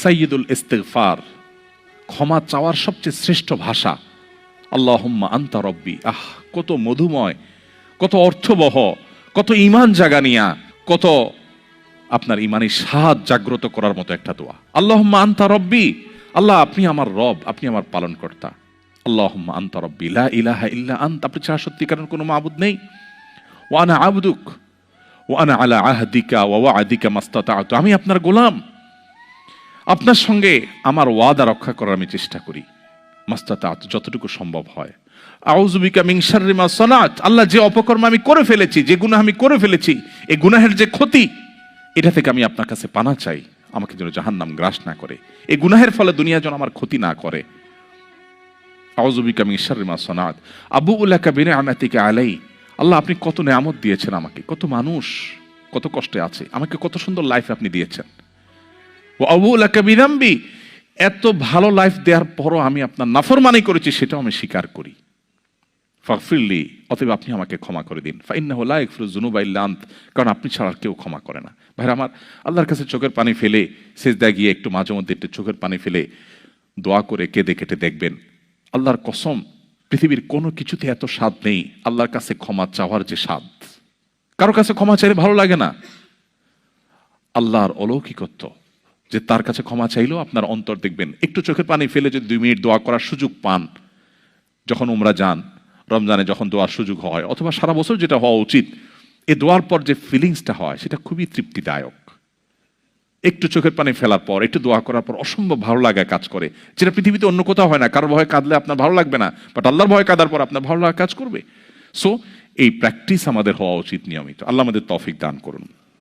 সাইয়্যিদুল ইস্তিগফার, ক্ষমা চাওয়ার সবচেয়ে শ্রেষ্ঠ ভাষা। আল্লাহুম্মা আনতা রব্বি। কত মধুময়, কত অর্থবহ, কত ঈমান জাগানিয়া, কত আপনার ঈমানি স্বাদ জাগ্রত করার মতো একটা দোয়া। আল্লাহুম্মা আনতা রব্বি, আল্লাহ আপনি আমার রব, আপনি আমার পালনকর্তা। আল্লাহুম্মা আনতা রব্বি লা ইলাহা ইল্লা আনতা, আপনি ছাড়া সত্যিকারের কোনো মাবুদ নেই। ওয়া আনা আবদুক ওয়া আনা আলা আহদিকা ওয়া ওয়া'দিকা মাস্তাতা'তু, আমি আপনার গোলাম, আপনার সঙ্গে আমার ওয়াদা রক্ষা করার আমি চেষ্টা করি, মাস্তাতা'তু, যতটুকু সম্ভব হয়। আউযু বিকা মিন শাররি মা সানাত, আল্লাহ যে অপকর্ম আমি করে ফেলেছি, যে গুনাহ আমি করে ফেলেছি, এই গুনাহের যে ক্ষতি, এটা থেকে আমি আপনার কাছে পানা চাই, আমাকে যেন জাহান্নাম গ্রাস না করে, এই গুনাহের ফলে দুনিয়া যেন আমার ক্ষতি না করে। আউযু বিকা মিন শাররি মা সানাত আবুউ লাকা বিনি'মাতিকা আলাই, আল্লাহ আপনি কত নেয়ামত দিয়েছেন আমাকে, কত মানুষ কত কষ্টে আছে, আমাকে কত সুন্দর লাইফ আপনি দিয়েছেন। ওয়া আবুউ লাকা বিযামবি, এত ভালো লাইফ দেওয়ার পরও আমি আপনার নাফরমানি করেছি, সেটাও আমি স্বীকার করি। ফাগফিরলি, অতএব আপনি আমাকে ক্ষমা করে দিন। ফাইন্নাহু লা ইয়াগফিরুয যুনুবা ইল্লা আনত, কারণ আপনি ছাড়া আর কেউ ক্ষমা করে না। ভাইরা আমার, আল্লাহর কাছে চোখের পানি ফেলে সিজদায় গিয়ে একটু মাঝে মধ্যে একটু চোখের পানি ফেলে দোয়া করে কেঁদে কেটে দেখবেন, আল্লাহর কসম পৃথিবীর কোনো কিছুতে এত স্বাদ নেই আল্লাহর কাছে ক্ষমা চাওয়ার যে স্বাদ। কারো কাছে ক্ষমা চাইলে ভালো লাগে না। আল্লাহর অলৌকিকত্ব যে তার কাছে ক্ষমা চাইলেও আপনার অন্তর দেখবেন, একটু চোখের পানি ফেলে যদি 2 মিনিট দোয়া করার সুযোগ পান, যখন উমরা যান, রমজানে যখন দোয়ার সুযোগ হয়, অথবা সারা বছর যেটা হওয়া উচিত, এই দোয়ার পর যে ফিলিংসটা হয় সেটা খুবই তৃপ্তিদায়ক। একটু চোখের পানি ফেলার পর, একটু দোয়া করার পর অসম্ভব ভালো লাগা কাজ করে, যেটা পৃথিবীতে অন্য কোথাও হয় না। কারোর ভয়ে কাঁদলে আপনার ভালো লাগবে না, বাট আল্লাহর ভয়ে কাঁদার পর আপনার ভালো লাগা কাজ করবে। সো এই প্র্যাকটিস আমাদের হওয়া উচিত নিয়মিত। আল্লাহ আমাদের তৌফিক দান করুন।